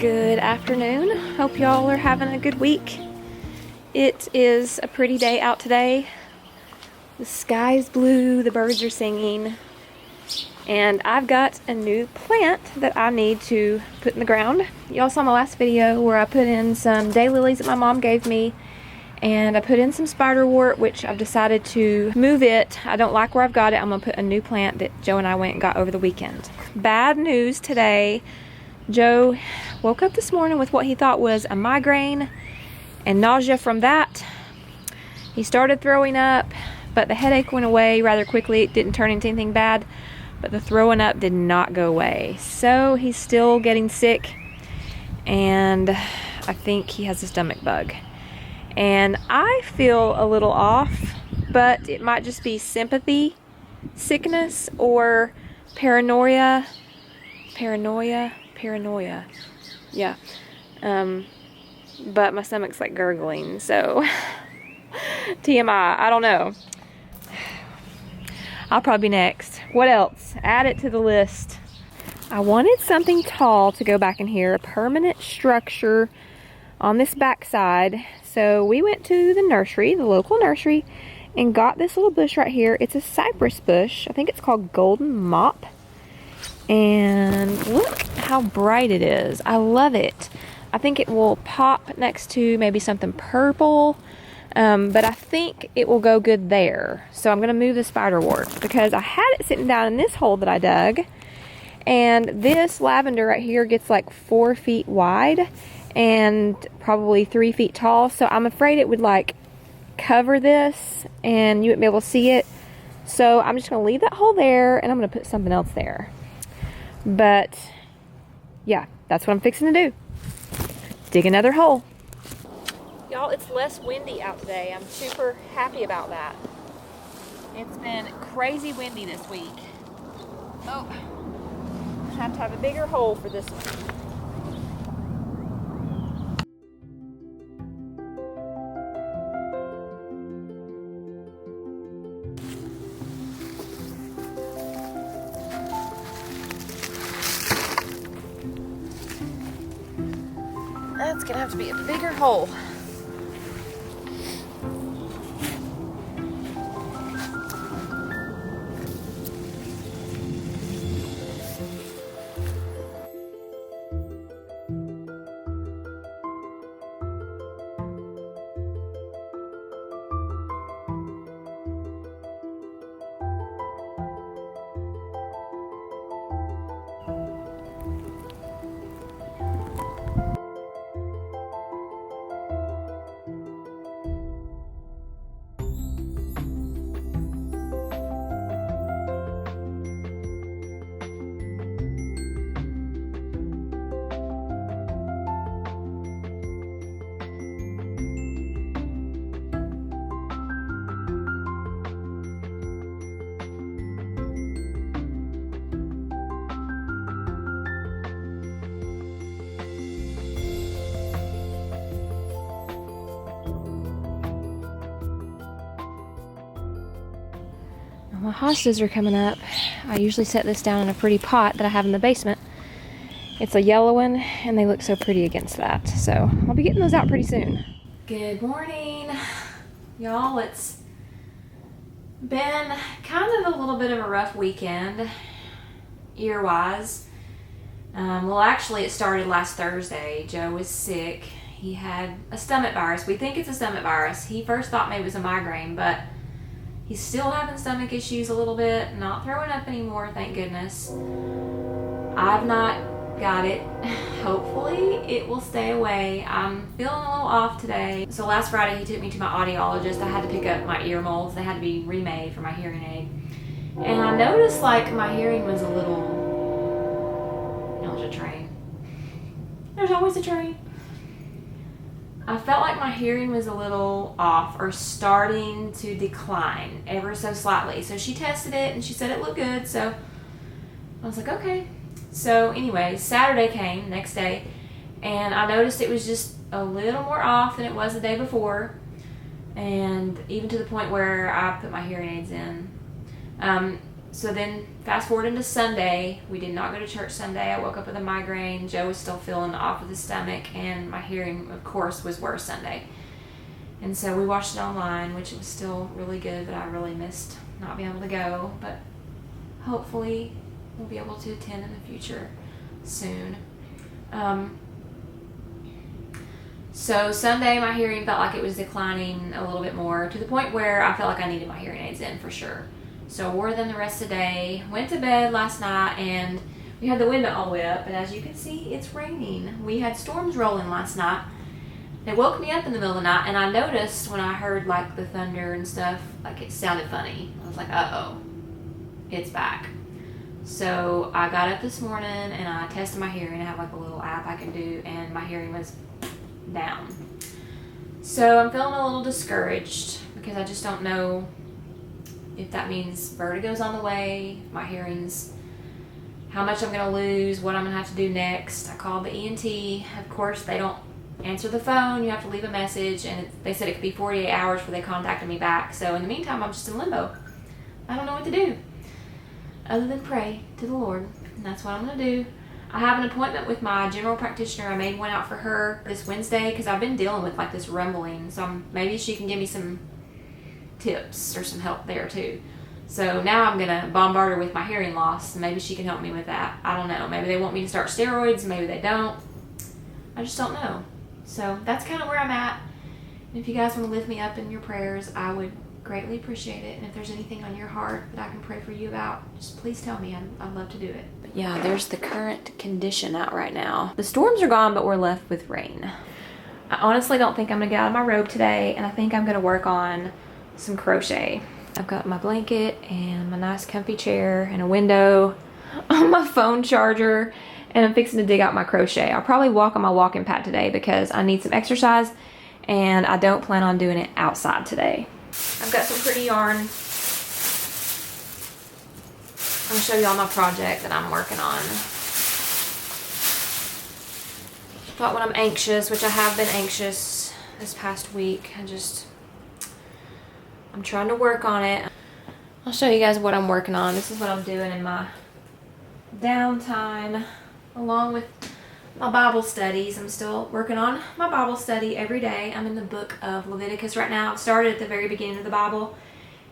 Good afternoon. Hope y'all are having a good week. It is a pretty day out today. The sky's blue, the birds are singing, and I've got a new plant that I need to put in the ground. Y'all saw my last video where I put in some daylilies that my mom gave me, and I put in some spiderwort, which I've decided to move it. I don't like where I've got it. I'm gonna put a new plant that Joe and I went and got over the weekend. Bad news today. Joe woke up this morning with what he thought was a migraine and nausea from that. He started throwing up, but the headache went away rather quickly. It didn't turn into anything bad, but the throwing up did not go away. So he's still getting sick, and I think he has a stomach bug. And I feel a little off, but it might just be sympathy sickness or paranoia. Yeah. But my stomach's like gurgling, so TMI, I don't know. I'll probably be next. What else? Add it to the list. I wanted something tall to go back in here, a permanent structure on this back side. So we went to the nursery, the local nursery, and got this little bush right here. It's a cypress bush. I think it's called golden mop. And look how bright it is. I love it. I think it will pop next to maybe something purple, but I think it will go good there. So I'm gonna move the spiderwort because I had it sitting down in this hole that I dug, and this lavender right here gets like 4 feet wide and probably 3 feet tall. So I'm afraid it would like cover this and you wouldn't be able to see it. So I'm just gonna leave that hole there and I'm gonna put something else there. But yeah, that's what I'm fixing to do. Dig another hole. Y'all, it's less windy out today. I'm super happy about that. It's been crazy windy this week. Oh, I have to have a bigger hole for this one. That's gonna have to be a bigger hole. My hostas are coming up. I usually set this down in a pretty pot that I have in the basement. It's a yellow one, and they look so pretty against that. So I'll be getting those out pretty soon. Good morning, y'all. It's been kind of a little bit of a rough weekend, ear-wise. Well, actually, it started last Thursday. Joe was sick. He had a stomach virus. We think it's a stomach virus. He first thought maybe it was a migraine, but he's still having stomach issues a little bit, not throwing up anymore, thank goodness. I've not got it. Hopefully it will stay away. I'm feeling a little off today. So last Friday he took me to my audiologist. I had to pick up my ear molds. They had to be remade for my hearing aid. And I noticed like my hearing was a little... There's a train. There's always a train. I felt like my hearing was a little off or starting to decline ever so slightly. So she tested it and she said it looked good. So I was like, okay. So anyway, Saturday came, next day, and I noticed it was just a little more off than it was the day before. And even to the point where I put my hearing aids in. So then fast forward into Sunday, we did not go to church Sunday. I woke up with a migraine. Joe was still feeling off of the stomach, and my hearing, of course, was worse Sunday. And so we watched it online, which was still really good, but I really missed not being able to go. But hopefully we'll be able to attend in the future soon. So Sunday, my hearing felt like it was declining a little bit more, to the point where I felt like I needed my hearing aids in for sure. So I wore them the rest of the day, went to bed last night, and we had the window all the way up, and as you can see, it's raining. We had storms rolling last night. They woke me up in the middle of the night, and I noticed when I heard like the thunder and stuff, like it sounded funny. I was like, uh-oh, it's back. So I got up this morning and I tested my hearing. I have like a little app I can do, and my hearing was down. So I'm feeling a little discouraged because I just don't know if that means vertigo's on the way, my hearing's, how much I'm going to lose, what I'm going to have to do next. I called the ENT. Of course, they don't answer the phone. You have to leave a message, and they said it could be 48 hours before they contacted me back. So in the meantime, I'm just in limbo. I don't know what to do other than pray to the Lord, and that's what I'm going to do. I have an appointment with my general practitioner. I made one out for her this Wednesday because I've been dealing with like this rumbling, so maybe she can give me some tips or some help there too. So now I'm gonna bombard her with my hearing loss, and maybe she can help me with that. I don't know. Maybe they want me to start steroids, maybe they don't. I just don't know. So that's kind of where I'm at. And if you guys want to lift me up in your prayers, I would greatly appreciate it. And if there's anything on your heart that I can pray for you about, just please tell me. I'd love to do it. But yeah, there's the current condition out right now. The storms are gone, but we're left with rain. I honestly don't think I'm gonna get out of my robe today, and I think I'm gonna work on some crochet. I've got my blanket and my nice comfy chair and a window on my phone charger, and I'm fixing to dig out my crochet. I'll probably walk on my walking pad today because I need some exercise, and I don't plan on doing it outside today. I've got some pretty yarn. I'll show you all my project that I'm working on. Thought when I'm anxious, which I have been anxious this past week, I'm trying to work on it. I'll show you guys what I'm working on. This is what I'm doing in my downtime, along with my Bible studies. I'm still working on my Bible study every day. I'm in the book of Leviticus right now. I've started at the very beginning of the Bible,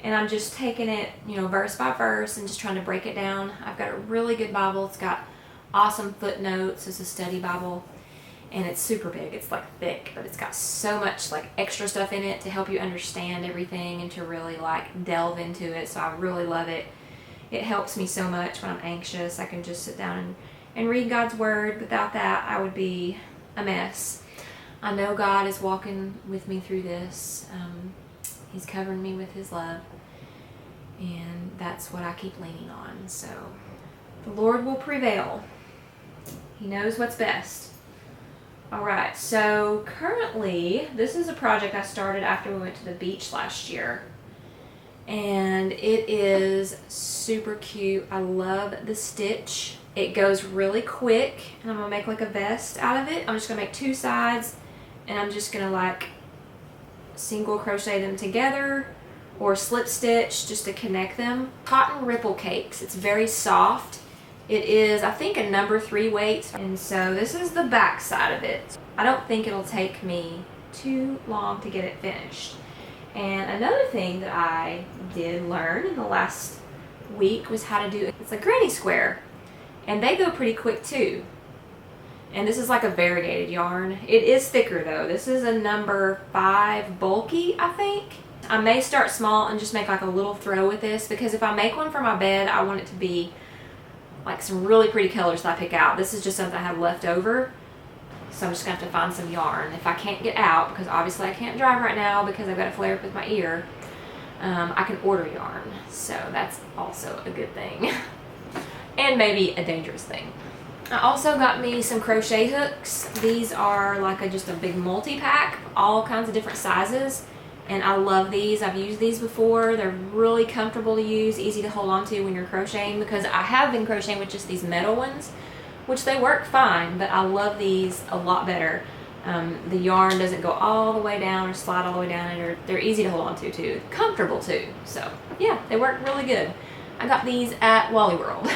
and I'm just taking it, verse by verse and just trying to break it down. I've got a really good Bible. It's got awesome footnotes. It's a study Bible. And it's super big. It's like thick, but it's got so much like extra stuff in it to help you understand everything and to really like delve into it. So I really love it. It helps me so much when I'm anxious. I can just sit down and read God's word. Without that, I would be a mess. I know God is walking with me through this. He's covering me with his love, and that's what I keep leaning on. So the Lord will prevail. He knows what's best. Alright, so currently, this is a project I started after we went to the beach last year. And it is super cute. I love the stitch. It goes really quick, and I'm going to make like a vest out of it. I'm just going to make two sides, and I'm just going to like single crochet them together or slip stitch just to connect them. Cotton Ripple Cakes. It's very soft. It is, I think, a number 3 weight, and so this is the back side of it. I don't think it'll take me too long to get it finished. And another thing that I did learn in the last week was how to do, it's a granny square, and they go pretty quick too. And this is like a variegated yarn. It is thicker though. This is a number 5 bulky, I think. I may start small and just make like a little throw with this, because if I make one for my bed, I want it to be like some really pretty colors that I pick out. This is just something I have left over, so I'm just gonna have to find some yarn. If I can't get out, because obviously I can't drive right now because I've got a flare up with my ear, I can order yarn, so that's also a good thing and maybe a dangerous thing. I also got me some crochet hooks. These are like just a big multi-pack, all kinds of different sizes. And I love these. I've used these before. They're really comfortable to use, easy to hold on to when you're crocheting, because I have been crocheting with just these metal ones, which they work fine, but I love these a lot better. The yarn doesn't go all the way down or slide all the way down, and they're easy to hold on to too. Comfortable too. So yeah, they work really good. I got these at Wally World.